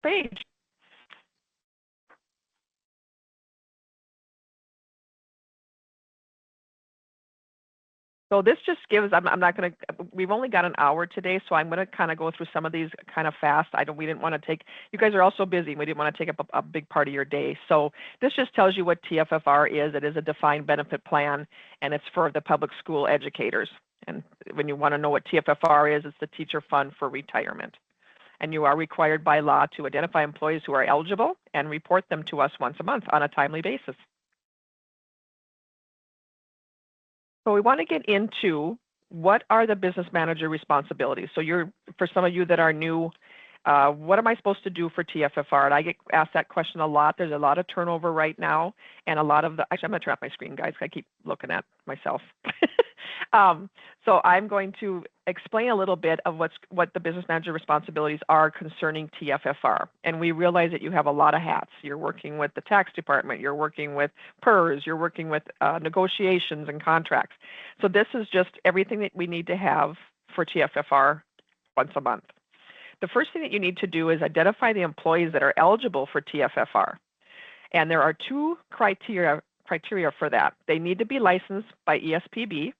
page. So this just gives, I'm not going to, we've only got an hour today, so I'm going to kind of go through some of these kind of fast. We didn't want to take, you guys are all so busy, we didn't want to take up a big part of your day. So this just tells you what TFFR is. It is a defined benefit plan, and it's for the public school educators. And when you want to know what TFFR is, it's the Teacher Fund for Retirement. And you are required by law to identify employees who are eligible and report them to us once a month on a timely basis. So we want to get into what are the business manager responsibilities. So for some of you that are new, what am I supposed to do for TFFR? And I get asked that question a lot. There's a lot of turnover right now, and a lot of actually, I'm going to turn off my screen, guys. I keep looking at myself. So I'm going to explain a little bit of what the business manager responsibilities are concerning TFFR. And we realize that you have a lot of hats. You're working with the tax department, you're working with PERS, you're working with negotiations and contracts. So this is just everything that we need to have for TFFR once a month. The first thing that you need to do is identify the employees that are eligible for TFFR. And there are two criteria for that. They need to be licensed by ESPB,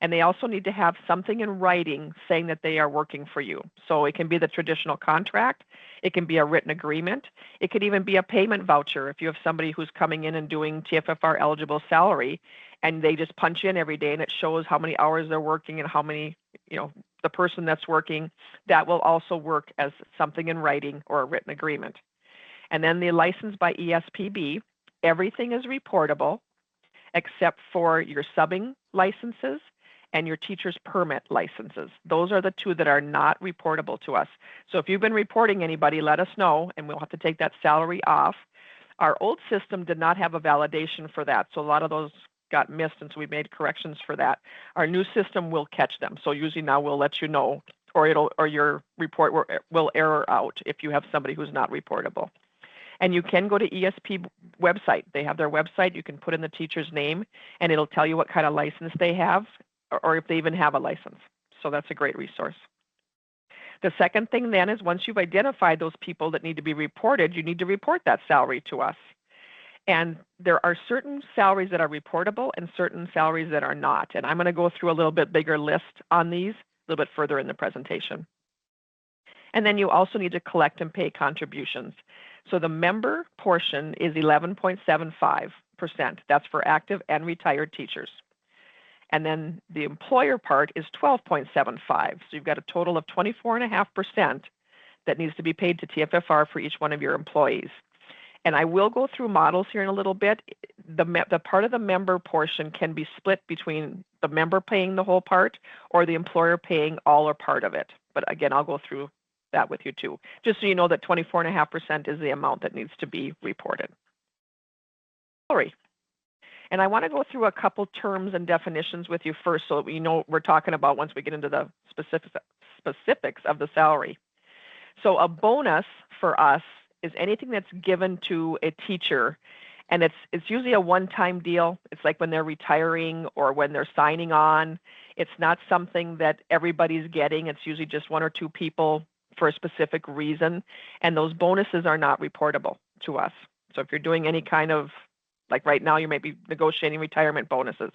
and they also need to have something in writing saying that they are working for you. So it can be the traditional contract, it can be a written agreement, it could even be a payment voucher if you have somebody who's coming in and doing TFFR eligible salary, and they just punch in every day and it shows how many hours they're working and how many, the person that's working. That will also work as something in writing or a written agreement. And then the license by ESPB, everything is reportable except for your subbing licenses and your teacher's permit licenses. Those are the two that are not reportable to us. So if you've been reporting anybody, let us know, and we'll have to take that salary off. Our old system did not have a validation for that, so a lot of those got missed, and so we made corrections for that. Our new system will catch them, so usually now we'll let you know, or your report will error out if you have somebody who's not reportable. And you can go to ESP website. They have their website. You can put in the teacher's name, and it'll tell you what kind of license they have, or if they even have a license. So that's a great resource. The second thing then is once you've identified those people that need to be reported, you need to report that salary to us. And there are certain salaries that are reportable and certain salaries that are not. And I'm going to go through a little bit bigger list on these a little bit further in the presentation. And then you also need to collect and pay contributions. So the member portion is 11.75%. That's for active and retired teachers. And then the employer part is 12.75. So you've got a total of 24.5% that needs to be paid to TFFR for each one of your employees. And I will go through models here in a little bit. The part of the member portion can be split between the member paying the whole part or the employer paying all or part of it. But again, I'll go through that with you too, just so you know that 24.5% is the amount that needs to be reported. Salary. And I want to go through a couple terms and definitions with you first so that we know what we're talking about once we get into the specifics of the salary. So a bonus for us is anything that's given to a teacher, and it's usually a one-time deal. It's like when they're retiring or when they're signing on. It's not something that everybody's getting. It's usually just one or two people for a specific reason, and those bonuses are not reportable to us. So if you're doing any kind of, like right now, you may be negotiating retirement bonuses,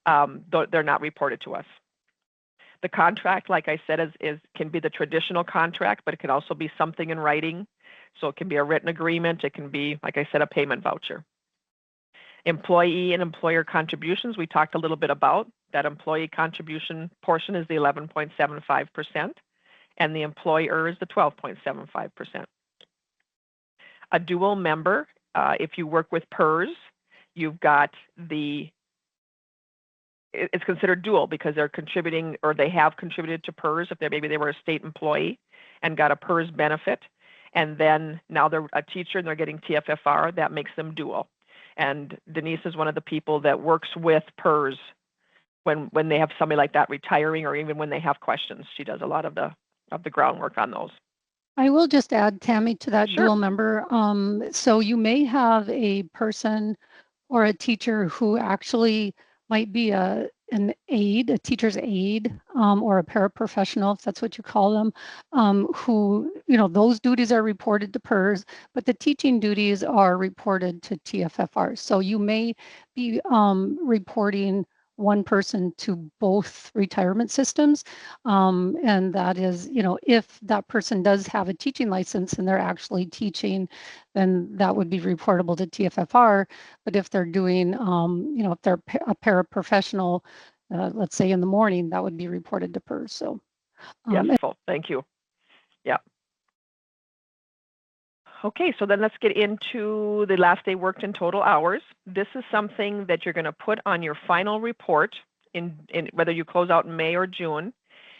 they're not reported to us. The contract, like I said, can be the traditional contract, but it can also be something in writing. So it can be a written agreement. It can be, like I said, a payment voucher. Employee and employer contributions, we talked a little bit about. That employee contribution portion is the 11.75%, and the employer is the 12.75%. A dual member, if you work with PERS, you've got it's considered dual because they're contributing, or they have contributed to PERS if maybe they were a state employee and got a PERS benefit, and then now they're a teacher and they're getting TFFR. That makes them dual. And Denise is one of the people that works with PERS when they have somebody like that retiring, or even when they have questions. She does a lot of the groundwork on those. I will just add, Tammy, to that Sure. dual member. So you may have a person or a teacher who actually might be an aide, a teacher's aide, or a paraprofessional, if that's what you call them, who, those duties are reported to PERS, but the teaching duties are reported to TFFR. So you may be reporting one person to both retirement systems. And that is, if that person does have a teaching license and they're actually teaching, then that would be reportable to TFFR. But if they're doing, if they're a paraprofessional, let's say in the morning, that would be reported to PERS. So, Yes, thank you. Yeah. Okay, so then let's get into the last day worked in total hours. This is something that you're going to put on your final report in whether you close out in May or June.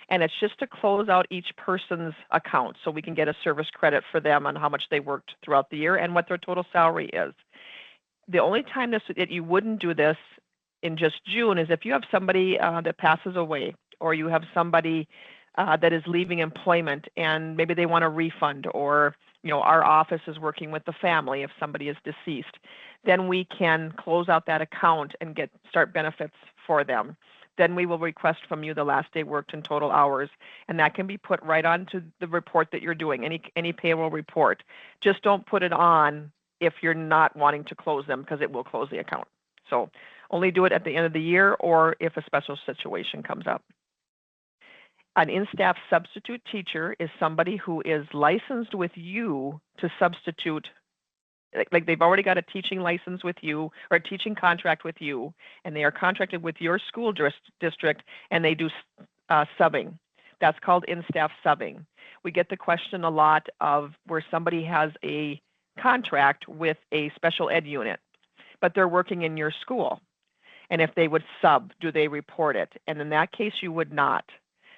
And it's just to close out each person's account so we can get a service credit for them on how much they worked throughout the year and what their total salary is. The only time that you wouldn't do this in just June is if you have somebody that passes away, or you have somebody that is leaving employment and maybe they want a refund, or our office is working with the family if somebody is deceased. Then we can close out that account and start benefits for them. Then we will request from you the last day worked in total hours, and that can be put right onto the report that you're doing, any payroll report. Just don't put it on if you're not wanting to close them, because it will close the account. So only do it at the end of the year or if a special situation comes up. An in-staff substitute teacher is somebody who is licensed with you to substitute, like they've already got a teaching license with you or a teaching contract with you, and they are contracted with your school district, and they do subbing. That's called in-staff subbing. We get the question a lot of where somebody has a contract with a special ed unit, but they're working in your school. And if they would sub, do they report it? And in that case, you would not,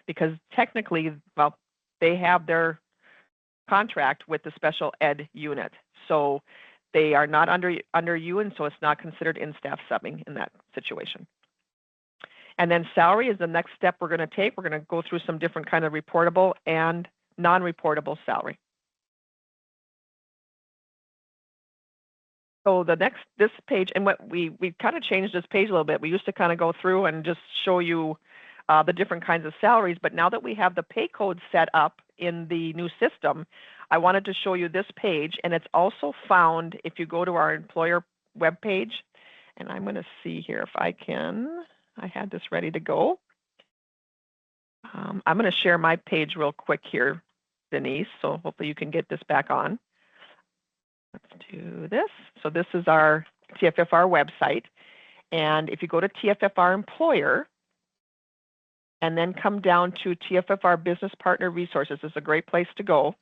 because technically, well, they have their contract with the special ed unit. So they are not under you, and so it's not considered in-staff subbing in that situation. And then salary is the next step we're going to take. We're going to go through some different kind of reportable and non-reportable salary. So this page, and what we kind of changed this page a little bit. We used to kind of go through and just show you the different kinds of salaries, but now that we have the pay code set up in the new system, I wanted to show you this page, and it's also found if you go to our employer webpage, and I'm going to see here if I had this ready to go. I'm going to share my page real quick here, Denise, so hopefully you can get this back on. Let's do this. So this is our TFFR website. And if you go to TFFR Employer and then come down to TFFR Business Partner Resources, this is a great place to go.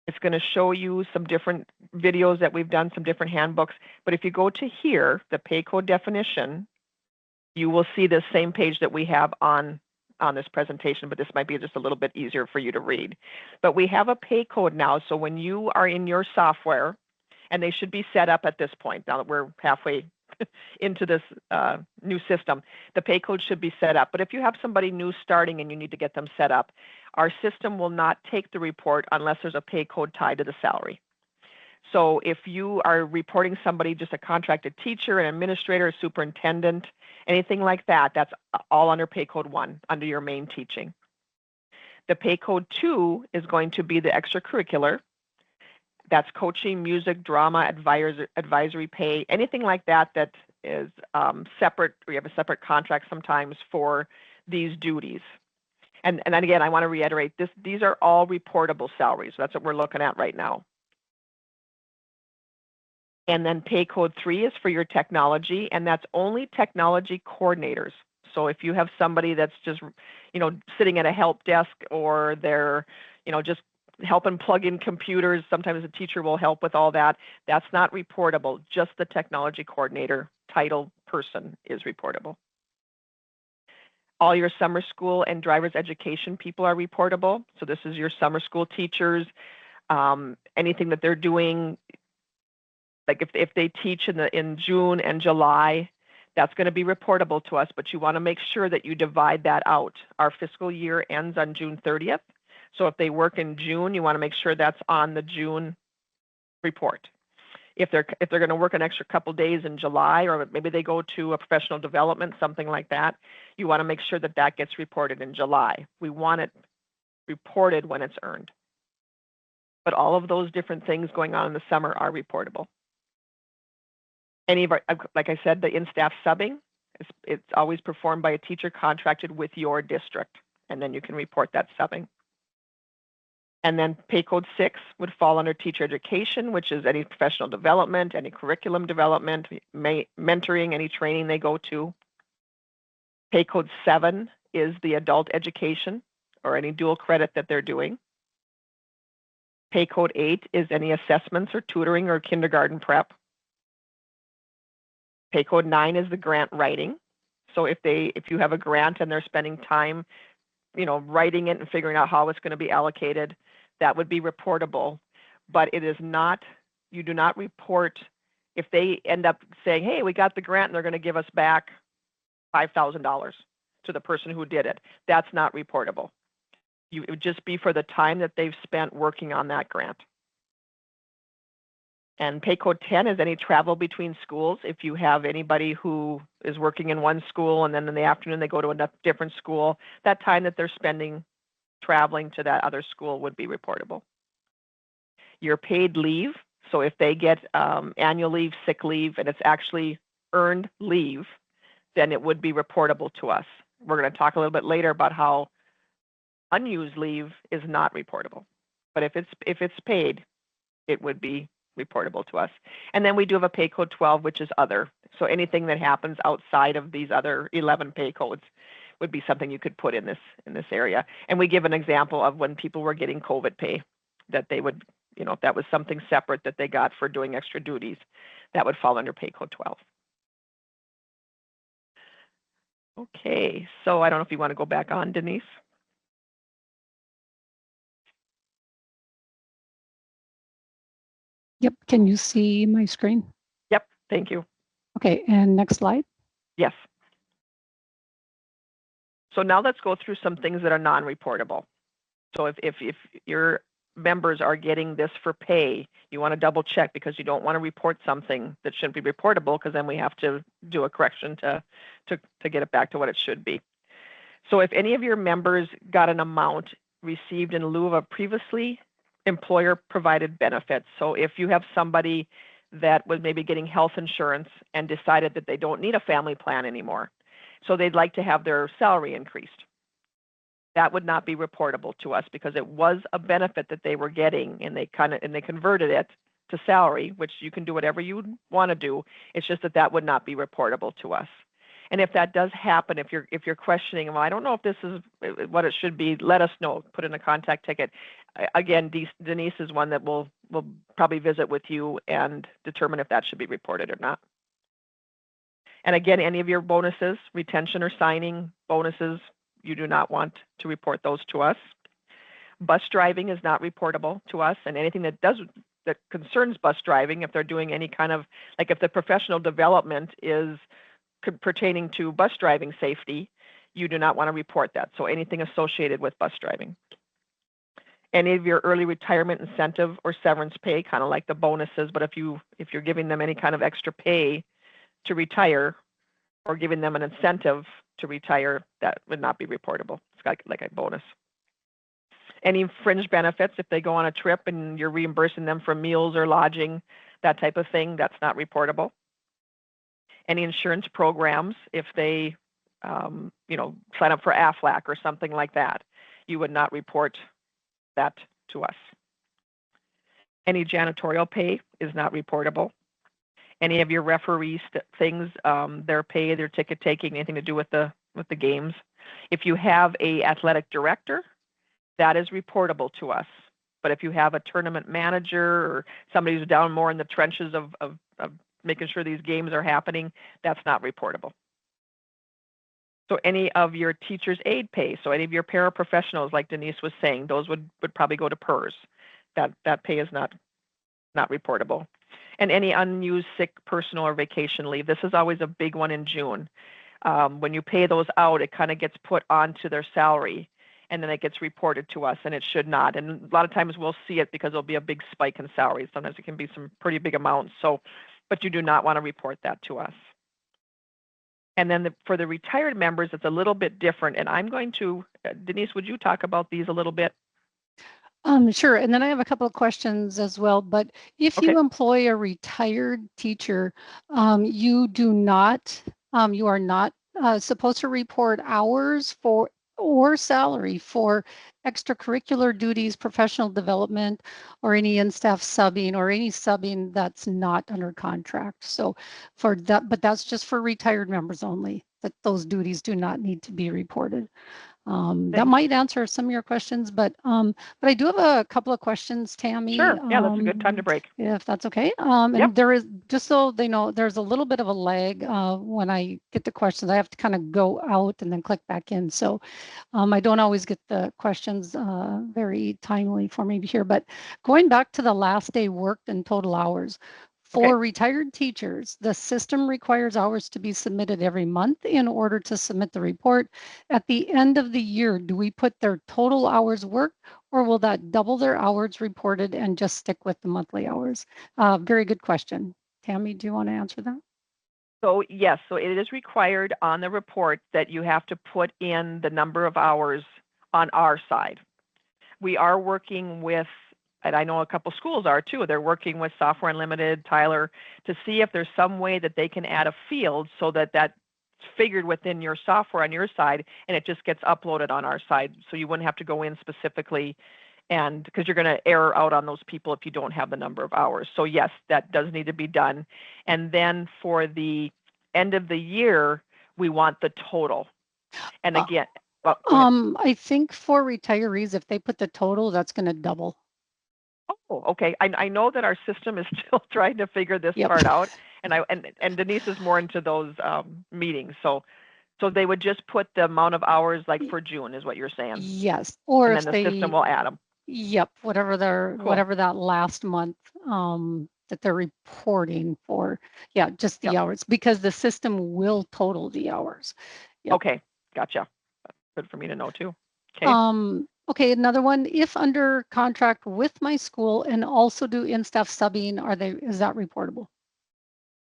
It's going to show you some different videos that we've done, some different handbooks. But if you go to here, the pay code definition, you will see the same page that we have on this presentation, but this might be just a little bit easier for you to read. But we have a pay code now, so when you are in your software, and they should be set up at this point, now that we're halfway into this new system, the pay code should be set up. But if you have somebody new starting and you need to get them set up, our system will not take the report unless there's a pay code tied to the salary. So if you are reporting somebody, just a contracted teacher, an administrator, a superintendent, anything like that, that's all under pay code 1, under your main teaching. The pay code 2 is going to be the extracurricular. That's coaching, music, drama, advisory pay, anything like that that is separate. We have a separate contract sometimes for these duties. And then again, I want to reiterate, these are all reportable salaries. That's what we're looking at right now. And then pay code 3 is for your technology, and that's only technology coordinators. So if you have somebody that's just, sitting at a help desk, or they're, just helping plug in computers, sometimes a teacher will help with all that. That's not reportable. Just the technology coordinator title person is reportable. All your summer school and driver's education people are reportable. So this is your summer school teachers, anything that they're doing. Like if they teach in June and July, that's going to be reportable to us, but you want to make sure that you divide that out. Our fiscal year ends on June 30th. So if they work in June, you want to make sure that's on the June report. If they're going to work an extra couple days in July, or maybe they go to a professional development, something like that, you want to make sure that that gets reported in July. We want it reported when it's earned. But all of those different things going on in the summer are reportable. Any of our, like I said, the in-staff subbing, it's always performed by a teacher contracted with your district, and then you can report that subbing. And then pay code 6 would fall under teacher education, which is any professional development, any curriculum development, mentoring, any training they go to. Pay code 7 is the adult education or any dual credit that they're doing. Pay code 8 is any assessments or tutoring or kindergarten prep. Pay code 9 is the grant writing. So if you have a grant and they're spending time, writing it and figuring out how it's going to be allocated, that would be reportable. But it is not, you do not report if they end up saying, hey, we got the grant and they're going to give us back $5,000 to the person who did it. That's not reportable. It would just be for the time that they've spent working on that grant. And pay code 10 is any travel between schools. If you have anybody who is working in one school and then in the afternoon they go to a different school, that time that they're spending traveling to that other school would be reportable. Your paid leave, so if they get annual leave, sick leave, and it's actually earned leave, then it would be reportable to us. We're going to talk a little bit later about how unused leave is not reportable. But if it's paid, it would be reportable to us. And then we do have a pay code 12, which is other. So anything that happens outside of these other 11 pay codes would be something you could put in this area. And we give an example of when people were getting COVID pay, that they would, if that was something separate that they got for doing extra duties, that would fall under pay code 12. Okay, so I don't know if you want to go back on, Denise. Yep, can you see my screen? Yep, thank you. Okay, and next slide. Yes. So now let's go through some things that are non-reportable. So if your members are getting this for pay, you want to double check because you don't want to report something that shouldn't be reportable, because then we have to do a correction to get it back to what it should be. So if any of your members got an amount received in lieu of a previously employer provided benefits. So if you have somebody that was maybe getting health insurance and decided that they don't need a family plan anymore, so they'd like to have their salary increased, that would not be reportable to us because it was a benefit that they were getting, and they converted it to salary, which you can do whatever you want to do. It's just that would not be reportable to us. And if that does happen, if you're questioning, well, I don't know if this is what it should be, let us know. Put in a contact ticket. Again, Denise is one that will probably visit with you and determine if that should be reported or not. And again, any of your bonuses, retention or signing bonuses, you do not want to report those to us. Bus driving is not reportable to us, and anything that concerns bus driving, if they're doing any kind of, like if the professional development is pertaining to bus driving safety, you do not want to report that. So anything associated with bus driving. Any of your early retirement incentive or severance pay, kind of like the bonuses, but if you're giving them any kind of extra pay to retire or giving them an incentive to retire, that would not be reportable. It's like a bonus. Any fringe benefits, if they go on a trip and you're reimbursing them for meals or lodging, that type of thing, that's not reportable. Any insurance programs, if they sign up for AFLAC or something like that, you would not report that to us. Any janitorial pay is not reportable. Any of your referees things, their pay, their ticket taking, anything to do with the games. If you have a athletic director, that is reportable to us. But if you have a tournament manager or somebody who's down more in the trenches of making sure these games are happening, that's not reportable. So any of your teacher's aid pay, so any of your paraprofessionals, like Denise was saying, those would probably go to PERS. That pay is not reportable. And any unused sick, personal, or vacation leave. This is always a big one in June. When you pay those out, it kind of gets put onto their salary. and then it gets reported to us, and it should not. And a lot of times we'll see it because there'll be a big spike in salaries. Sometimes it can be some pretty big amounts. So, but you do not want to report that to us. And then for the retired members, it's a little bit different. And I'm going to, Denise, would you talk about these a little bit? Sure. And then I have a couple of questions as well. But if Okay. you employ a retired teacher, you are not supposed to report hours for or salary for extracurricular duties, professional development, or any in-staff subbing or any subbing that's not under contract. So for that, but that's just for retired members only, that those duties do not need to be reported. That might answer some of your questions, but I do have a couple of questions, Tammy. Sure. Yeah, that's a good time to break. If that's okay. Yep. And there is, just so they know, there's a little bit of a lag when I get the questions. I have to kind of go out and then click back in. So I don't always get the questions very timely for me here. But going back to the last day worked and total hours. For retired teachers, the system requires hours to be submitted every month in order to submit the report. At the end of the year, do we put their total hours worked, or will that double their hours reported and just stick with the monthly hours? Very good question. Tammy, do you want to answer that? So yes, so it is required on the report that you have to put in the number of hours on our side. We are working with, and I know a couple schools are too, they're working with Software Unlimited, Tyler, to see if there's some way that they can add a field so that that's figured within your software on your side and it just gets uploaded on our side. So you wouldn't have to go in specifically, and because you're going to error out on those people if you don't have the number of hours. So yes, that does need to be done. And then for the end of the year, we want the total. And again, I think for retirees, if they put the total, that's going to double. Oh, okay. I know that our system is still trying to figure this part out, and Denise is more into those meetings. So they would just put the amount of hours like for June is what you're saying. Yes, or and if then the system will add them. Yep, whatever that last month that they're reporting for. Yeah, just the hours, because the system will total the hours. Yep. Okay, gotcha. That's good for me to know too. Okay. Okay, another one. If under contract with my school and also do in-staff subbing, is that reportable?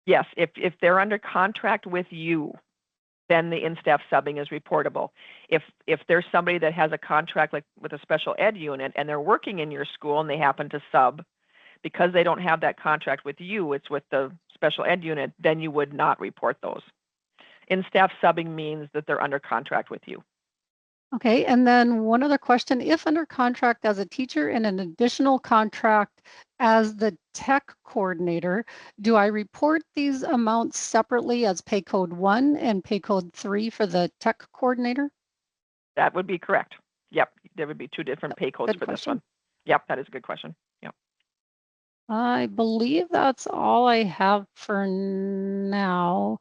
Yes, if they're under contract with you, then the in-staff subbing is reportable. If there's somebody that has a contract like with a special ed unit and they're working in your school and they happen to sub, because they don't have that contract with you, it's with the special ed unit, then you would not report those. In-staff subbing means that they're under contract with you. Okay, and then one other question. If under contract as a teacher and an additional contract as the tech coordinator, do I report these amounts separately as pay code 1 and pay code 3 for the tech coordinator? That would be correct. Yep, there would be two different pay codes for this one. Yep, that is a good question. Yep. I believe that's all I have for now.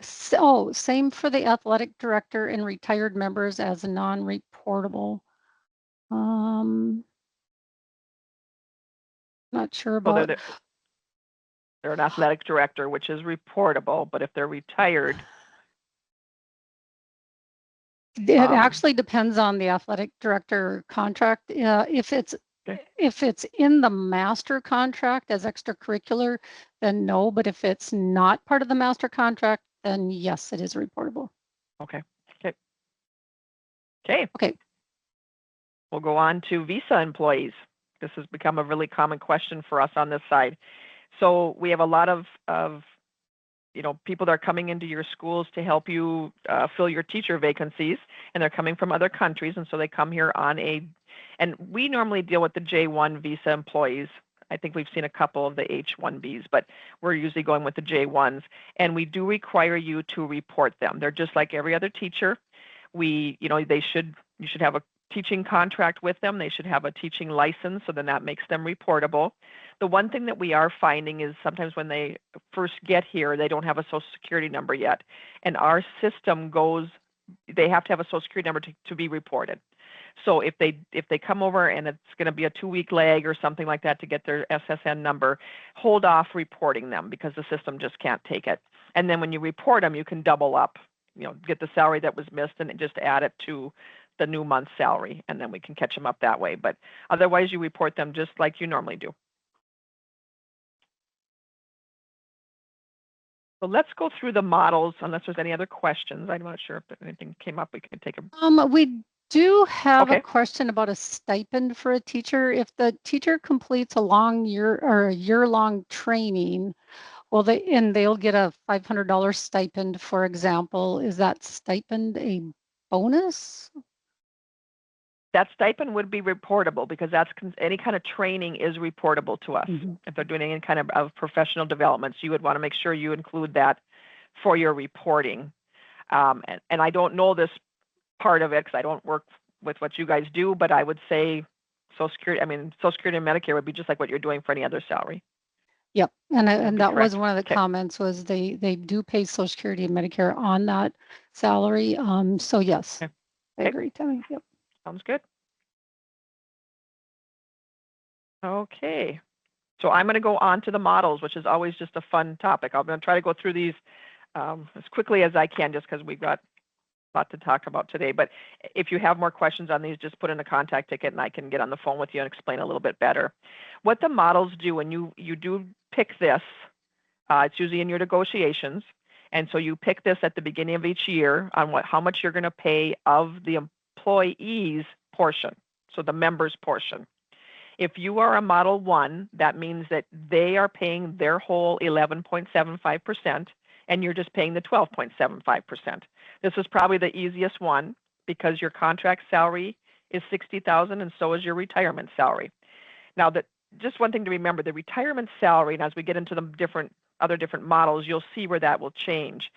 So same for the athletic director and retired members as non-reportable. Not sure about. So they're an athletic director, which is reportable, but if they're retired. It actually depends on the athletic director contract. If it's in the master contract as extracurricular, then no. But if it's not part of the master contract, then yes, it is reportable. Okay. We'll go on to visa employees. This has become a really common question for us on this side. So we have a lot of people that are coming into your schools to help you fill your teacher vacancies, and they're coming from other countries, and so they come here and we normally deal with the J1 visa employees. I think we've seen a couple of the H1Bs, but we're usually going with the J1s, and we do require you to report them. They're just like every other teacher. You should have a teaching contract with them. They should have a teaching license, so then that makes them reportable. The one thing that we are finding is sometimes when they first get here, they don't have a Social Security number yet. And our system they have to have a Social Security number to be reported. So if they come over and it's going to be a 2-week lag or something like that to get their SSN number, hold off reporting them because the system just can't take it. And then when you report them, you can double up, get the salary that was missed and just add it to the new month's salary, and then we can catch them up that way. But otherwise, you report them just like you normally do. So let's go through the models, unless there's any other questions. I'm not sure if anything came up. We can take a. We do have Okay. a question about a stipend for a teacher. If the teacher completes a long year or a year-long training, well, they'll get a $500 stipend, for example. Is that stipend a bonus? That stipend would be reportable because that's any kind of training is reportable to us. Mm-hmm. If they're doing any kind of professional development, so you would want to make sure you include that for your reporting. And I don't know this part of it because I don't work with what you guys do, but I would say Social Security and Medicare would be just like what you're doing for any other salary. Yep, and that was one of the Okay. comments was they do pay Social Security and Medicare on that salary. So yes, Okay. I agree, Tammy. Yep. Sounds good. Okay. So I'm going to go on to the models, which is always just a fun topic. I'm going to try to go through these as quickly as I can, just because we've got a lot to talk about today. But if you have more questions on these, just put in a contact ticket and I can get on the phone with you and explain a little bit better. What the models do when you do pick this, it's usually in your negotiations. And so you pick this at the beginning of each year on how much you're going to pay of the employee's portion, so the member's portion. If you are a Model 1, that means that they are paying their whole 11.75%, and you're just paying the 12.75%. This is probably the easiest one because your contract salary is $60,000, and so is your retirement salary. Now, just one thing to remember, the retirement salary, and as we get into the other different models, you'll see where that will change.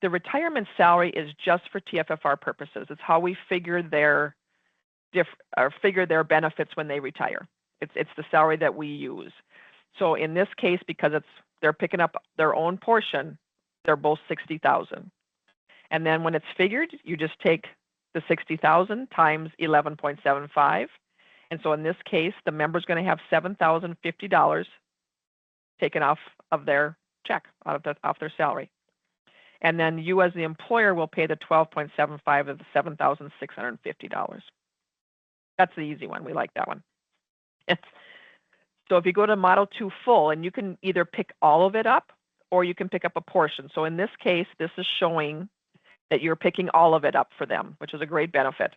The retirement salary is just for TFFR purposes. It's how we figure their benefits when they retire. It's the salary that we use. So in this case, because they're picking up their own portion, they're both $60,000. And then when it's figured, you just take the $60,000 times 11.75. And so in this case, the member's going to have $7,050 taken off of their check, off their salary. And then you as the employer will pay the 12.75 of the $7,650. That's the easy one. We like that one. So if you go to Model 2 Full, and you can either pick all of it up or you can pick up a portion. So in this case, this is showing that you're picking all of it up for them, which is a great benefit.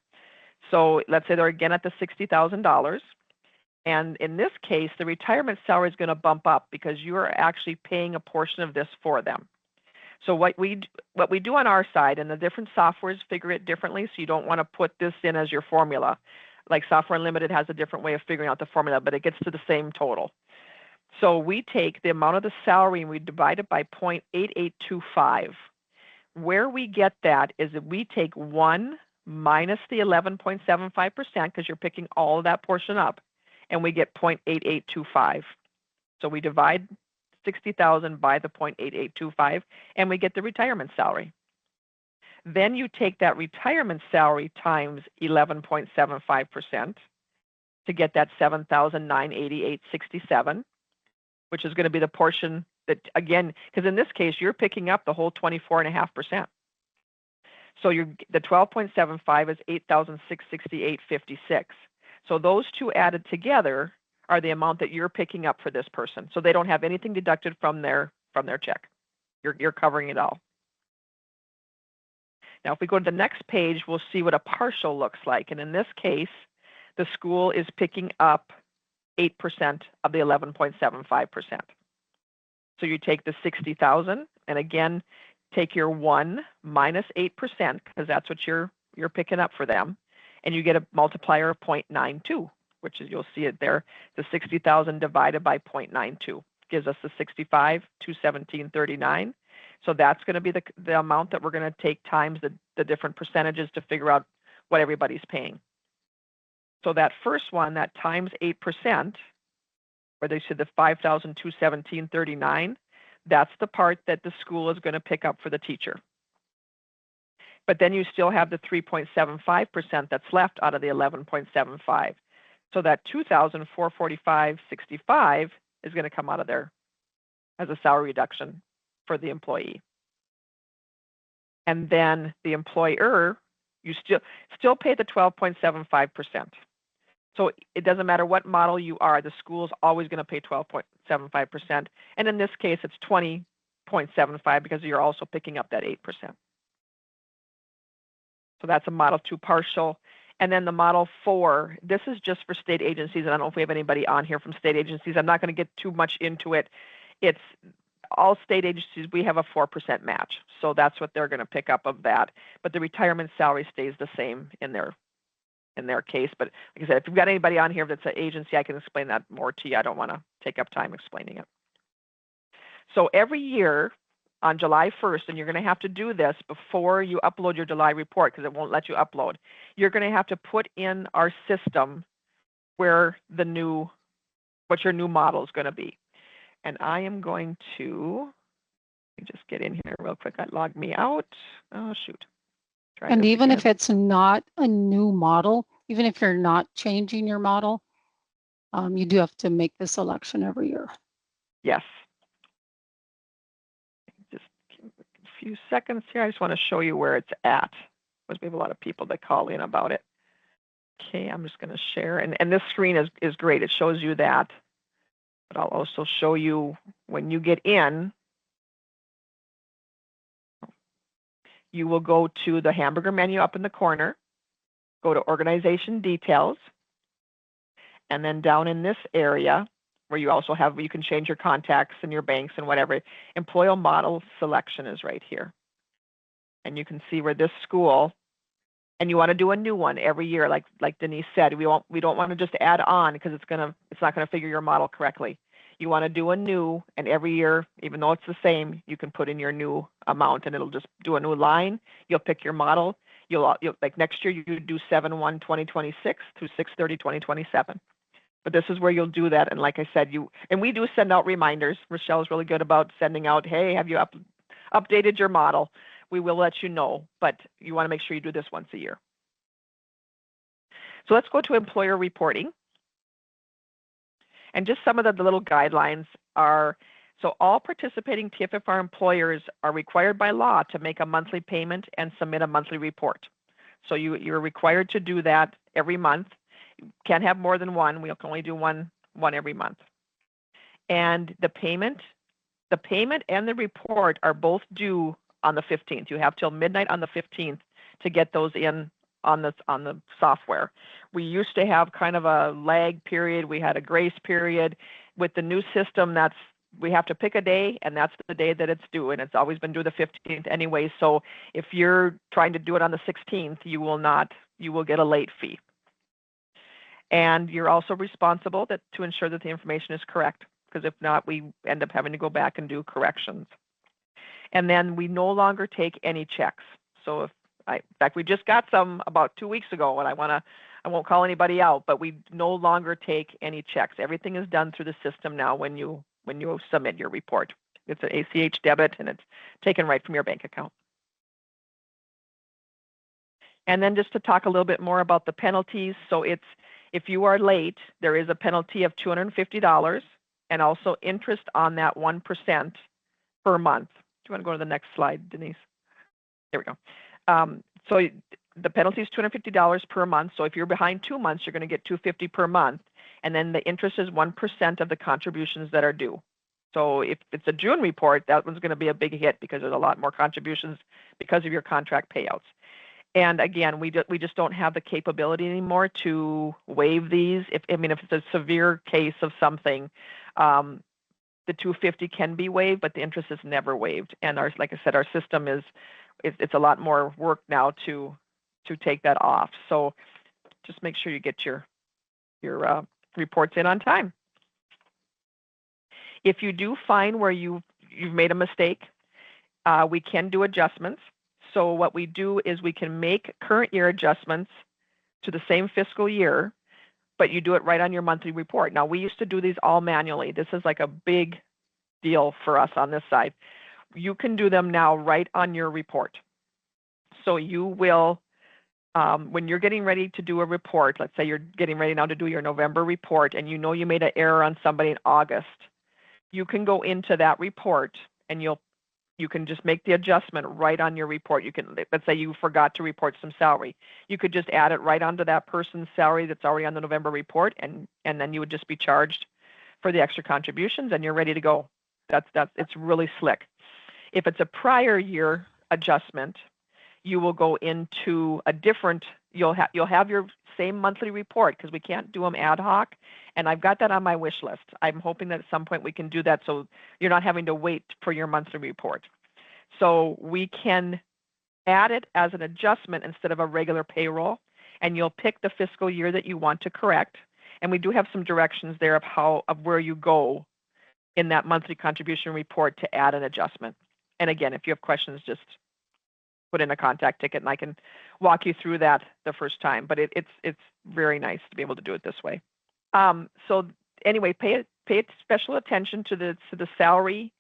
So let's say they're again at the $60,000. And in this case, the retirement salary is going to bump up because you are actually paying a portion of this for them. So what we do on our side, and the different softwares figure it differently, so you don't want to put this in as your formula. Like Software Unlimited has a different way of figuring out the formula, but it gets to the same total. So we take the amount of the salary and we divide it by 0.8825. Where we get that is that we take 1 minus the 11.75% because you're picking all of that portion up, and we get 0.8825. So we divide 60,000 by the 0.8825, and we get the retirement salary. Then you take that retirement salary times 11.75% to get that 7,988.67, which is going to be the portion that, again, because in this case, you're picking up the whole 24.5%. So the 12.75 is 8,668.56. So those two added together are the amount that you're picking up for this person. So they don't have anything deducted from their check. You're covering it all. Now, if we go to the next page, we'll see what a partial looks like. And in this case, the school is picking up 8% of the 11.75%. So you take the 60,000, and again, take your 1 minus 8%, because that's what you're picking up for them, and you get a multiplier of 0.92, which is, you'll see it there, the 60,000 divided by 0.92 gives us the 65,217.39. So that's going to be the amount that we're going to take times the different percentages to figure out what everybody's paying. So that first one, that times 8%, where they said the 5,217.39, that's the part that the school is going to pick up for the teacher. But then you still have the 3.75% that's left out of the 11.75. So that 2,445.65 is going to come out of there as a salary reduction for the employee. And then the employer, You still pay the 12.75%. So it doesn't matter what model you are, the school's always going to pay 12.75%. And in this case, it's 20.75 because you're also picking up that 8%. So that's a Model 2 partial. And then the Model 4, this is just for state agencies. And I don't know if we have anybody on here from state agencies. I'm not going to get too much into it. It's all state agencies, we have a 4% match. So that's what they're going to pick up of that. But the retirement salary stays the same in their case. But like I said, if you've got anybody on here that's an agency, I can explain that more to you. I don't want to take up time explaining it. So every year on July 1st, and you're going to have to do this before you upload your July report because it won't let you upload, you're going to have to put in our system where what your new model is going to be. And I am going to just get in here real quick. That logged me out. Oh, shoot. And even if it's not a new model, even if you're not changing your model, you do have to make this selection every year. Yes. Just a few seconds here. I just want to show you where it's at, because we have a lot of people that call in about it. Okay, I'm just going to share. And this screen is great. It shows you that. But I'll also show you when you get in, you will go to the hamburger menu up in the corner, go to organization details, and then down in this area where you also have, you can change your contacts and your banks and whatever, employer model selection is right here. And you can see where this school, and you want to do a new one every year, like Denise said. We don't want to just add on because it's not going to figure your model correctly. You want to do a new, and every year, even though it's the same, you can put in your new amount, and it'll just do a new line. You'll pick your model. You'll like next year you do 7/1/2026 through 6/30/2027. But this is where you'll do that. And like I said, and we do send out reminders. Rochelle's really good about sending out, hey, have you updated your model? We will let you know, but you want to make sure you do this once a year. So let's go to employer reporting. And just some of the little guidelines are, so all participating TFFR employers are required by law to make a monthly payment and submit a monthly report. So you're required to do that every month. You can't have more than one. We can only do one every month. And the payment and the report are both due on the 15th. You have till midnight on the 15th to get those in on the software. We used to have kind of a lag period. We had a grace period. With the new system, we have to pick a day, and that's the day that it's due, and it's always been due the 15th anyway. So if you're trying to do it on the 16th, you will get a late fee. And you're also responsible to ensure that the information is correct, because if not, we end up having to go back and do corrections. And then we no longer take any checks. So in fact, we just got some about 2 weeks ago, and I won't call anybody out, but we no longer take any checks. Everything is done through the system now when you submit your report. It's an ACH debit, and it's taken right from your bank account. And then just to talk a little bit more about the penalties. So if you are late, there is a penalty of $250 and also interest on that 1% per month. Do you want to go to the next slide, Denise? There we go. So the penalty is $250 per month. So if you're behind 2 months, you're going to get $250 per month. And then the interest is 1% of the contributions that are due. So if it's a June report, that one's going to be a big hit because there's a lot more contributions because of your contract payouts. And again, we just don't have the capability anymore to waive these. If it's a severe case of something, the $250 can be waived, but the interest is never waived. And like I said, our system it's a lot more work now to take that off. So just make sure you get your reports in on time. If you do find where you've made a mistake, we can do adjustments. So what we do is we can make current year adjustments to the same fiscal year, but you do it right on your monthly report. Now, we used to do these all manually. This is like a big deal for us on this side. You can do them now right on your report. So you will, when you're getting ready to do a report, let's say you're getting ready now to do your November report and you know you made an error on somebody in August, you can go into that report and you'll You can just make the adjustment right on your report. You can, let's say you forgot to report some salary. You could just add it right onto that person's salary that's already on the November report, and then you would just be charged for the extra contributions, and you're ready to go. It's really slick. If it's a prior year adjustment, you will go into a different, you'll have your same monthly report, because we can't do them ad hoc, and I've got that on my wish list. I'm hoping that at some point we can do that so you're not having to wait for your monthly report. So we can add it as an adjustment instead of a regular payroll, and you'll pick the fiscal year that you want to correct. And we do have some directions there of where you go in that monthly contribution report to add an adjustment. And again, if you have questions, just put in a contact ticket and I can walk you through that the first time. But it's very nice to be able to do it this way. So anyway, pay special attention to the salary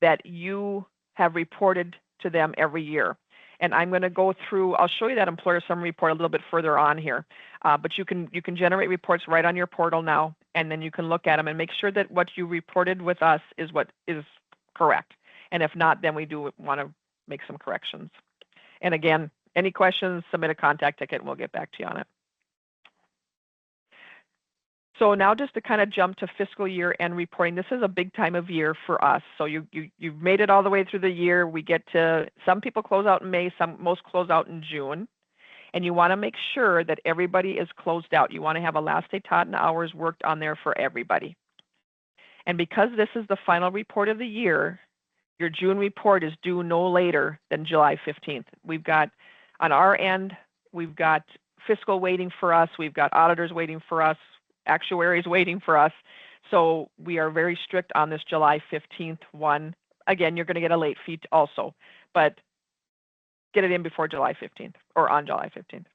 that you have reported to them every year. And I'm going to go through, I'll show you that employer summary report a little bit further on here. But you can generate reports right on your portal now, and then you can look at them and make sure that what you reported with us is what is correct. And if not, then we do want to make some corrections. And again, any questions, submit a contact ticket and we'll get back to you on it. So now just to kind of jump to fiscal year end reporting, this is a big time of year for us. So you've made it all the way through the year. We get to, some people close out in May, most close out in June. And you want to make sure that everybody is closed out. You want to have a last day taught and hours worked on there for everybody. And because this is the final report of the year, your June report is due no later than July 15th. We've got, on our end, we've got fiscal waiting for us. We've got auditors waiting for us, actuaries waiting for us. So we are very strict on this July 15th one. Again, you're going to get a late fee also, but get it in before July 15th or on July 15th.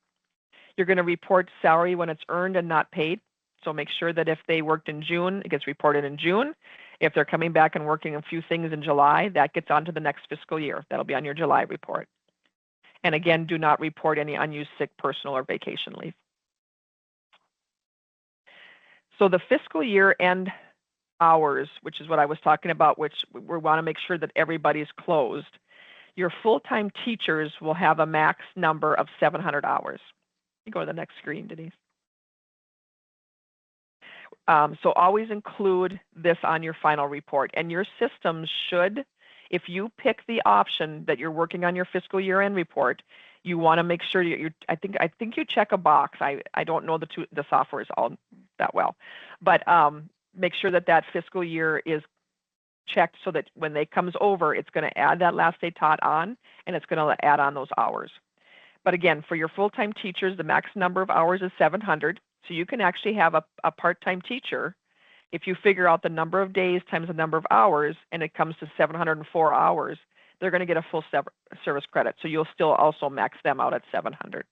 You're going to report salary when it's earned and not paid. So make sure that if they worked in June, it gets reported in June. If they're coming back and working a few things in July, that gets on to the next fiscal year. That'll be on your July report. And again, do not report any unused sick, personal, or vacation leave. So the fiscal year end hours, which is what I was talking about, which we want to make sure that everybody's closed. Your full-time teachers will have a max number of 700 hours. You go to the next screen, Denise. So always include this on your final report. And your systems should, if you pick the option that you're working on your fiscal year end report, you want to make sure I think you check a box. I don't know the software is all that well, but make sure that fiscal year is checked so that when they comes over, it's going to add that last day taught on, and it's going to add on those hours. But again, for your full-time teachers, the max number of hours is 700. So you can actually have a part-time teacher. If you figure out the number of days times the number of hours, and it comes to 704 hours, they're going to get a full service credit. So you'll still also max them out at 700.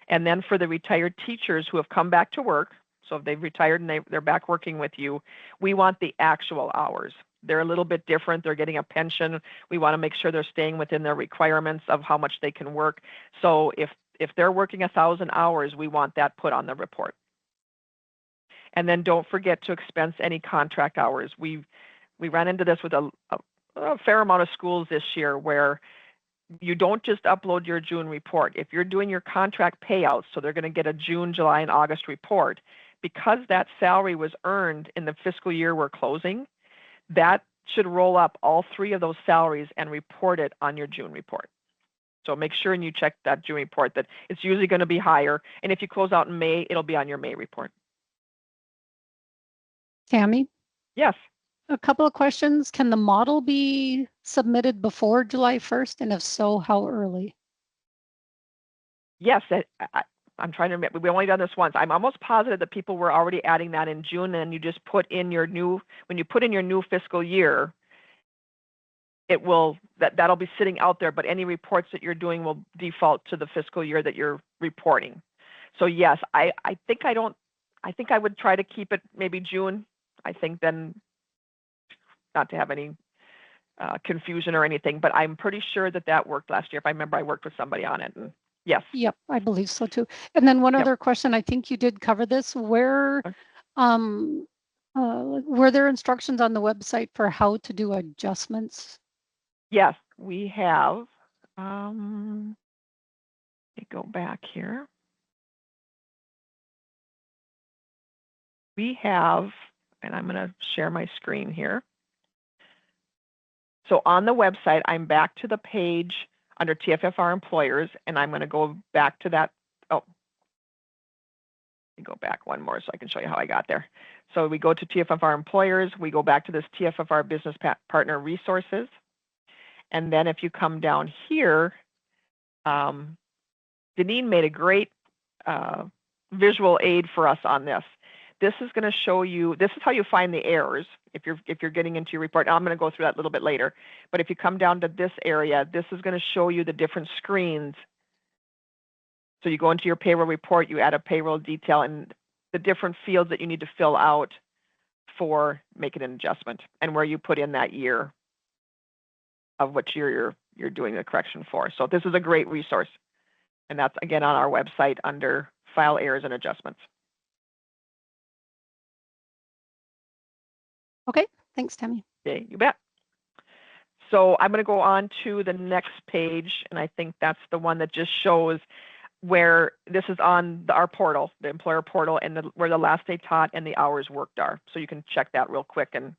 And then for the retired teachers who have come back to work, so if they've retired and they're back working with you, we want the actual hours. They're a little bit different. They're getting a pension. We want to make sure they're staying within their requirements of how much they can work. So if they're working 1,000 hours, we want that put on the report. And then don't forget to expense any contract hours. We ran into this with a fair amount of schools this year where you don't just upload your June report. If you're doing your contract payouts, so they're going to get a June, July, and August report, because that salary was earned in the fiscal year we're closing, that should roll up all 3 of those salaries and report it on your June report. So make sure and you check that June report that it's usually going to be higher. And if you close out in May, it'll be on your May report. Tammy? Yes. A couple of questions. Can the model be submitted before July 1st? And if so, how early? Yes. I'm trying to remember. We've only done this once. I'm almost positive that people were already adding that in June, and you just put in your new, when you put in your new fiscal year, it will, that'll be sitting out there, but any reports that you're doing will default to the fiscal year that you're reporting. So yes, I think I would try to keep it maybe June. I think then, not to have any confusion or anything, but I'm pretty sure that worked last year. If I remember, I worked with somebody on it. And yes. Yep, I believe so too. And then one other question, I think you did cover this. Were there instructions on the website for how to do adjustments Yes, we have. Let me go back here. We have, and I'm going to share my screen here. So on the website, I'm back to the page under TFFR employers, and I'm going to go back to that. Oh, let me go back one more so I can show you how I got there. So we go to TFFR employers, we go back to this TFFR business partner resources. And then if you come down here, Deneen made a great visual aid for us on this. This is going to show you, this is how you find the errors if you're getting into your report. Now, I'm going to go through that a little bit later, but if you come down to this area, this is going to show you the different screens. So you go into your payroll report, you add a payroll detail and the different fields that you need to fill out for making an adjustment and where you put in that year of what year you're doing the correction for. So this is a great resource. And that's again on our website under file errors and adjustments. Okay, thanks, Tammy. Okay, you bet. So I'm going to go on to the next page, and I think that's the one that just shows where this is on our portal, the employer portal, and where the last day taught and the hours worked are. So you can check that real quick and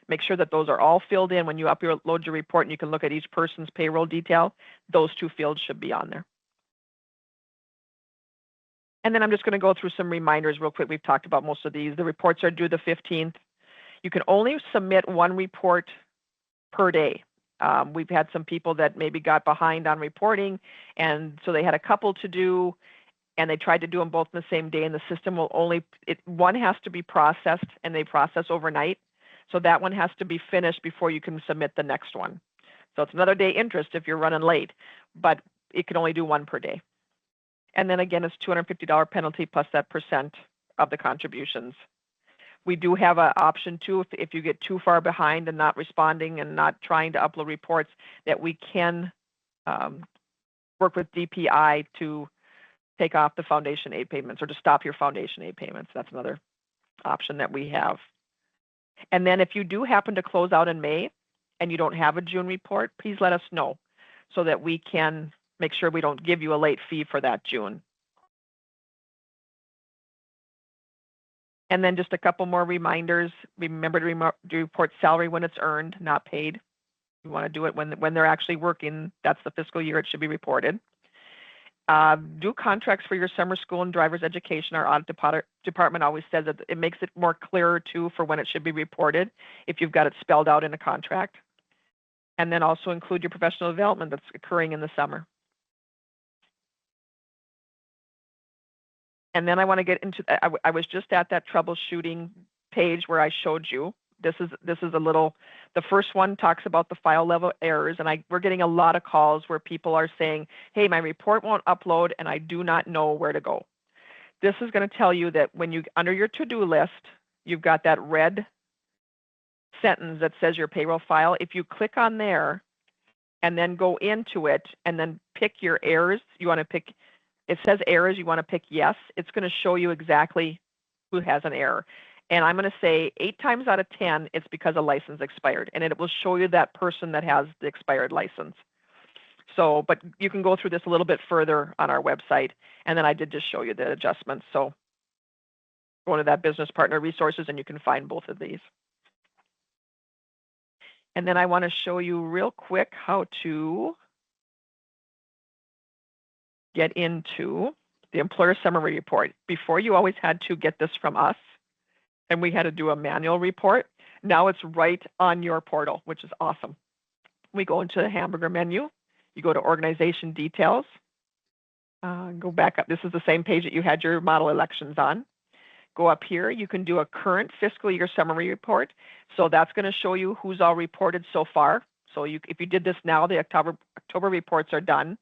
make sure that those are all filled in when you upload your report, and you can look at each person's payroll detail. Those two fields should be on there. And then I'm just going to go through some reminders real quick. We've talked about most of these. The reports are due the 15th. You can only submit one report per day. We've had some people that maybe got behind on reporting, and so they had a couple to do, and they tried to do them both in the same day, and the system will only, one has to be processed, and they process overnight. So that one has to be finished before you can submit the next one. So it's another day interest if you're running late, but it can only do one per day. And then again, it's $250 penalty plus that % of the contributions. We do have an option too, if you get too far behind and not responding and not trying to upload reports, that we can work with DPI to take off the foundation aid payments or to stop your foundation aid payments. That's another option that we have. And then if you do happen to close out in May and you don't have a June report, please let us know so that we can make sure we don't give you a late fee for that June. And then just a couple more reminders. Remember to report salary when it's earned, not paid. You want to do it when they're actually working. That's the fiscal year it should be reported. Do contracts for your summer school and driver's education. Our audit department always says that it makes it more clearer too for when it should be reported if you've got it spelled out in a contract. And then also include your professional development that's occurring in the summer. And then I want to get into, I was just at that troubleshooting page where I showed you. This is a little, the first one talks about the file level errors, and we're getting a lot of calls where people are saying, hey, my report won't upload and I do not know where to go. This is going to tell you that when you, under your to-do list, you've got that red sentence that says your payroll file. If you click on there and then go into it and then pick your errors, you want to pick, it says errors, you want to pick yes, it's going to show you exactly who has an error. And I'm going to say 8 times out of 10, it's because a license expired. And it will show you that person that has the expired license. So, but you can go through this a little bit further on our website. And then I did just show you the adjustments. So go to that business partner resources and you can find both of these. And then I want to show you real quick how to get into the employer summary report. Before, you always had to get this from us, and we had to do a manual report. Now it's right on your portal, which is awesome. We go into the hamburger menu. You go to organization details. Go back up. This is the same page that you had your model elections on. Go up here. You can do a current fiscal year summary report. So that's going to show you who's all reported so far. So if you did this now, the October reports are done.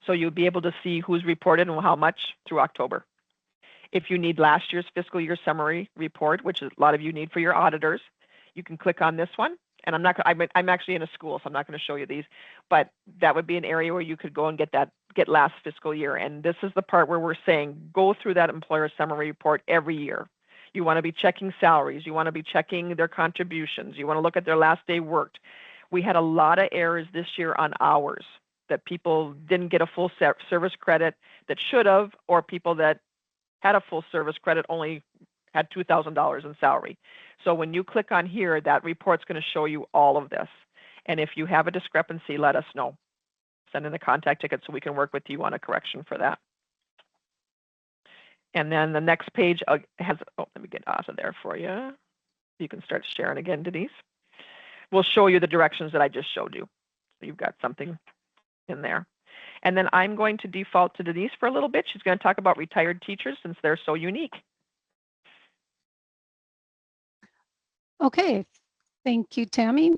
So you'll be able to see who's reported and how much through October. If you need last year's fiscal year summary report, which a lot of you need for your auditors, you can click on this one. And I'm actually in a school, so I'm not going to show you these, but that would be an area where you could go and get last fiscal year. And this is the part where we're saying, go through that employer summary report every year. You want to be checking salaries. You want to be checking their contributions. You want to look at their last day worked. We had a lot of errors this year on hours, that people didn't get a full service credit that should have, or people that had a full service credit only had $2,000 in salary. So when you click on here, that report's going to show you all of this. And if you have a discrepancy, let us know. Send in a contact ticket so we can work with you on a correction for that. And then the next page has, let me get out of there for you. You can start sharing again, Denise. We'll show you the directions that I just showed you. So you've got something in there. And then I'm going to default to Denise for a little bit. She's going to talk about retired teachers since they're so unique. Okay, thank you, Tammy.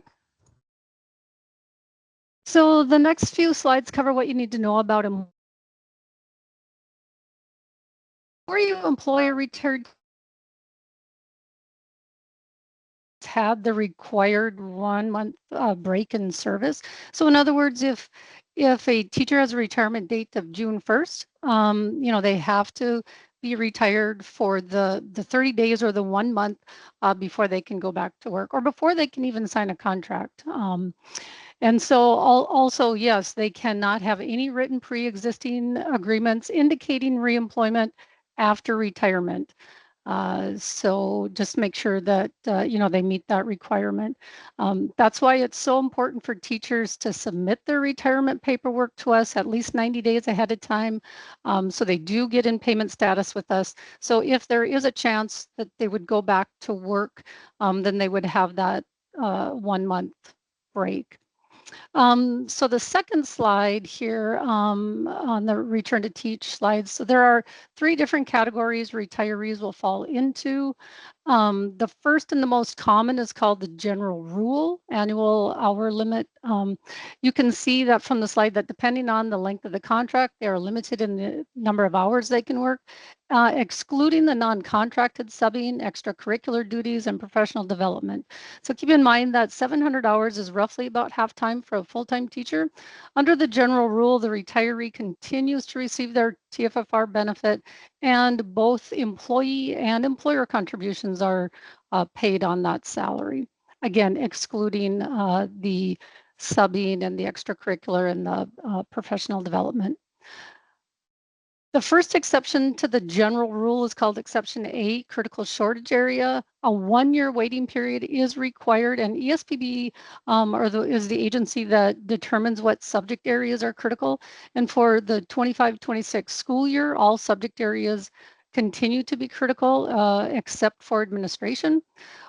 So the next few slides cover what you need to know about them. Before you employ a retired, had the required 1 month break in service. So in other words, if a teacher has a retirement date of June 1st, they have to be retired for the 30 days or the 1 month before they can go back to work, or before they can even sign a contract. And so also, yes, they cannot have any written pre-existing agreements indicating reemployment after retirement. So just make sure that, they meet that requirement. That's why it's so important for teachers to submit their retirement paperwork to us at least 90 days ahead of time. So they do get in payment status with us. So if there is a chance that they would go back to work, then they would have that 1 month break. So the second slide here on the return to teach slides, so there are 3 different categories retirees will fall into. The first and the most common is called the general rule, annual hour limit. You can see that from the slide that depending on the length of the contract, they are limited in the number of hours they can work, excluding the non-contracted subbing, extracurricular duties, and professional development. So keep in mind that 700 hours is roughly about half time for a full-time teacher. Under the general rule, the retiree continues to receive their TFFR benefit, and both employee and employer contributions are paid on that salary. Again, excluding the subbing and the extracurricular and the professional development. The first exception to the general rule is called Exception A, critical shortage area. A 1-year waiting period is required, and ESPB is the agency that determines what subject areas are critical. And for the 25-26 school year, all subject areas continue to be critical except for administration.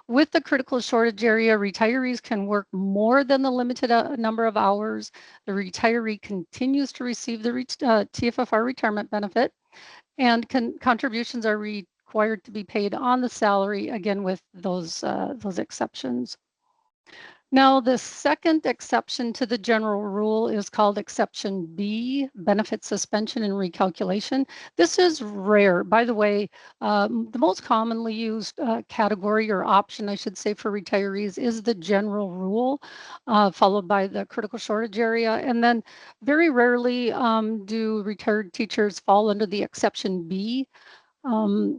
With the critical shortage area, retirees can work more than the limited number of hours. The retiree continues to receive the TFFR retirement benefit, and contributions are required to be paid on the salary, again with those exceptions. Now, the second exception to the general rule is called Exception B, benefit suspension and recalculation. This is rare. By the way, the most commonly used category or option, I should say, for retirees is the general rule, followed by the critical shortage area. And then very rarely do retired teachers fall under the Exception B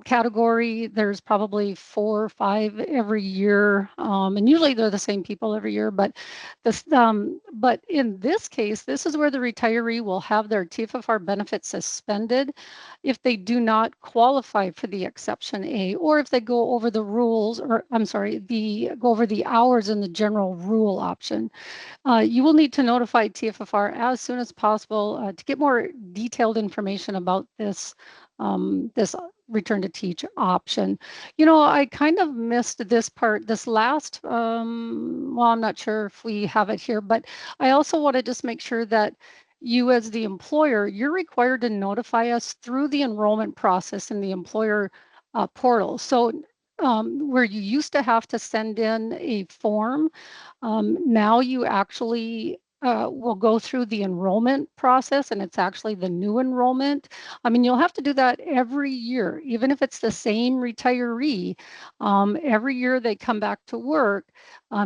category. There's probably 4 or 5 every year, and usually they're the same people every year. But but in this case, this is where the retiree will have their TFFR benefits suspended if they do not qualify for the Exception A, or if they go over the rules, or I'm sorry, go over the hours in the general rule option. You will need to notify TFFR as soon as possible to get more detailed information about this this return to teach option. I kind of missed this part, this last, well, I'm not sure if we have it here, but I also want to just make sure that you as the employer, you're required to notify us through the enrollment process in the employer portal. So where you used to have to send in a form, now you actually will go through the enrollment process, and it's actually the new enrollment. I mean, you'll have to do that every year, even if it's the same retiree. Every year they come back to work,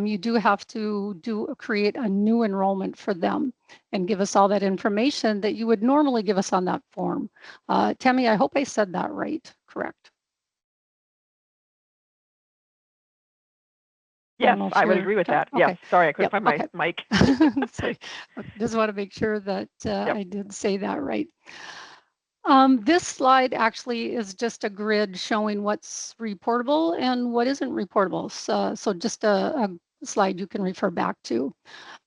you do have to create a new enrollment for them and give us all that information that you would normally give us on that form. Tammy, I hope I said that right, correct? Yes, know if I would you're agree with that. okay. Yes, sorry, I couldn't Yep. find my Okay. mic. So just want to make sure that Yep. I did say that right. This slide actually is just a grid showing what's reportable and what isn't reportable. So just a slide you can refer back to.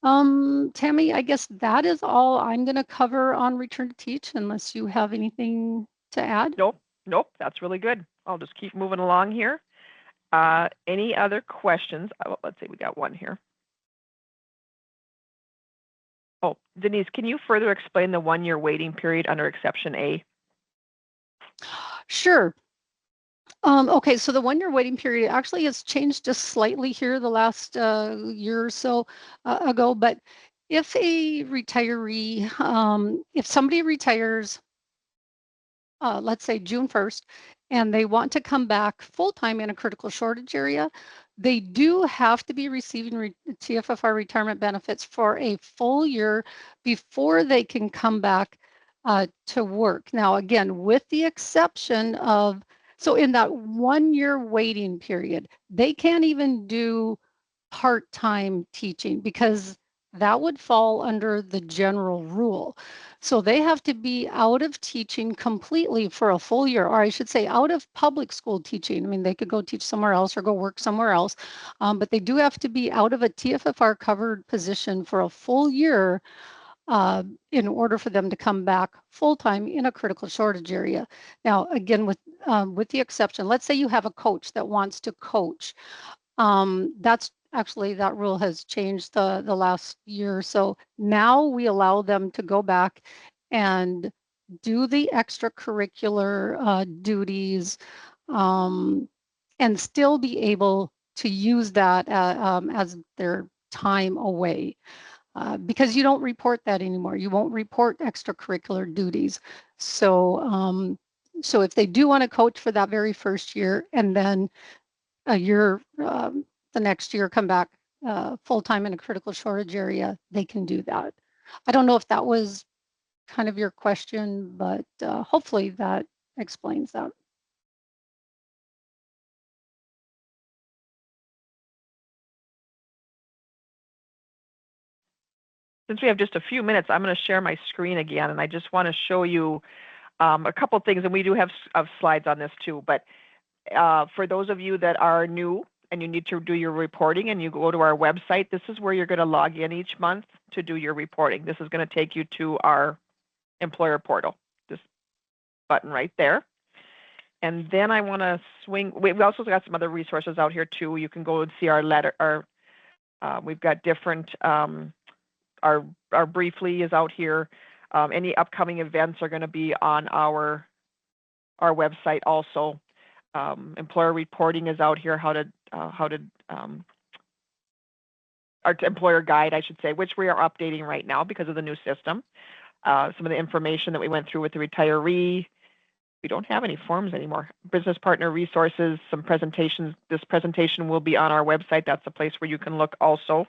Tammy, I guess that is all I'm going to cover on Return to Teach, unless you have anything to add. Nope, that's really good. I'll just keep moving along here. Any other questions? Oh, let's see, we got one here. Oh, Denise, can you further explain the 1-year waiting period under exception A? Sure. Okay, so the 1-year waiting period actually has changed just slightly here the last year or so ago. But if a retiree, if somebody retires, let's say June 1st, and they want to come back full-time in a critical shortage area, they do have to be receiving TFFR retirement benefits for a full year before they can come back to work. Now, again, with the exception of, so in that 1-year waiting period, they can't even do part-time teaching because that would fall under the general rule. So they have to be out of teaching completely for a full year, or I should say out of public school teaching. I mean, they could go teach somewhere else or go work somewhere else, but they do have to be out of a TFFR covered position for a full year in order for them to come back full-time in a critical shortage area. Now, again, with the exception, let's say you have a coach that wants to coach. That's actually, that rule has changed the last year or so. Now we allow them to go back and do the extracurricular duties and still be able to use that as their time away. Because you don't report that anymore. You won't report extracurricular duties. So if they do want to coach for that very first year and then a year, the next year come back full-time in a critical shortage area, they can do that. I don't know if that was kind of your question, but hopefully that explains that. Since we have just a few minutes, I'm going to share my screen again, and I just want to show you a couple things, and we do have slides on this too, but for those of you that are new and you need to do your reporting and you go to our website, this is where you're going to log in each month to do your reporting. This is going to take you to our employer portal, this button right there. And then I want to swing, we've also got some other resources out here too. You can go and see our letter, we've got different, our briefly is out here. Any upcoming events are going to be on our website also. Employer reporting is out here, our employer guide, I should say, which we are updating right now because of the new system. Some of the information that we went through with the retiree. We don't have any forms anymore. Business partner resources, some presentations. This presentation will be on our website. That's a place where you can look also.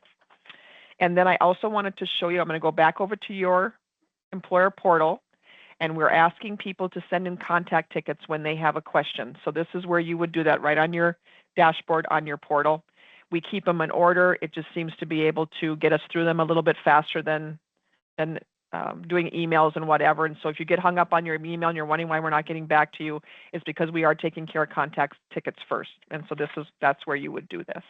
And then I also wanted to show you, I'm going to go back over to your employer portal, and we're asking people to send in contact tickets when they have a question. So this is where you would do that right on your dashboard on your portal. We keep them in order. It just seems to be able to get us through them a little bit faster than doing emails and whatever. And so if you get hung up on your email and you're wondering why we're not getting back to you, it's because we are taking care of contact tickets first. And so that's where you would do this.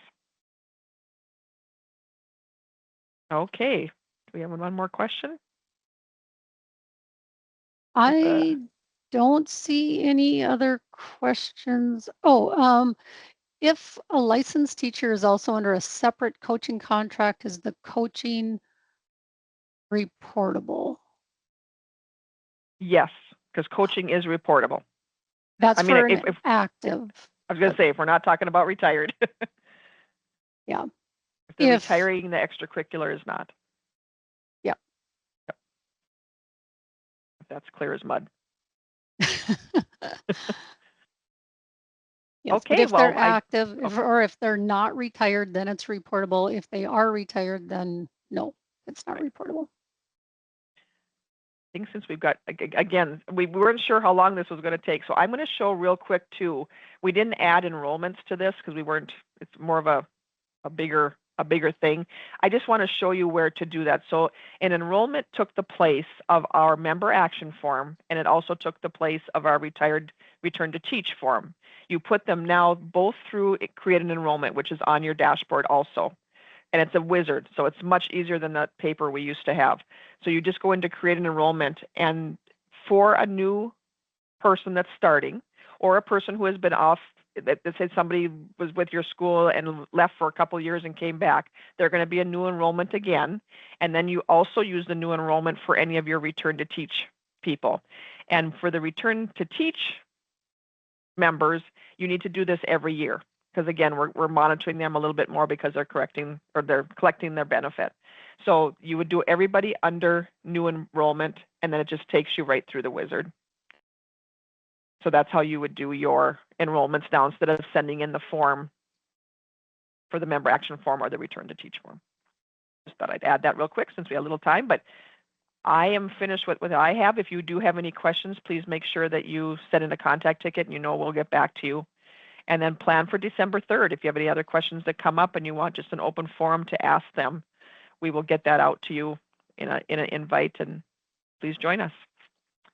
Okay, do we have one more question? I don't see any other questions. Oh, if a licensed teacher is also under a separate coaching contract, is the coaching reportable? Yes, because coaching is reportable. That's I mean, for if active. I was going to say, if we're not talking about retired. Yeah. If they're retiring, the extracurricular is not. Yeah. Yep. That's clear as mud. Yes, okay, but if they're active, or if they're not retired, then it's reportable. If they are retired, then no, it's not reportable. I think since we've got, again, we weren't sure how long this was going to take. So I'm going to show real quick too. We didn't add enrollments to this because we weren't, it's more of a a bigger thing. I just want to show you where to do that. So an enrollment took the place of our member action form, and it also took the place of our retired return to teach form. You put them now both through create an enrollment, which is on your dashboard also. And it's a wizard, so it's much easier than the paper we used to have. So you just go into create an enrollment, and for a new person that's starting, or a person who has been off, let's say somebody was with your school and left for a couple of years and came back, they're going to be a new enrollment again. And then you also use the new enrollment for any of your return to teach people. And for the return to teach members, you need to do this every year, because again, we're monitoring them a little bit more because they're collecting their benefit. So you would do everybody under new enrollment, and then it just takes you right through the wizard. So that's how you would do your enrollments now, instead of sending in the form for the member action form or the return to teach form. Just thought I'd add that real quick since we have a little time, but I am finished with what I have. If you do have any questions, please make sure that you send in a contact ticket, and we'll get back to you. And then plan for December 3rd. If you have any other questions that come up and you want just an open forum to ask them, we will get that out to you in an invite, and please join us.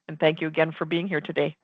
And thank you again for being here today.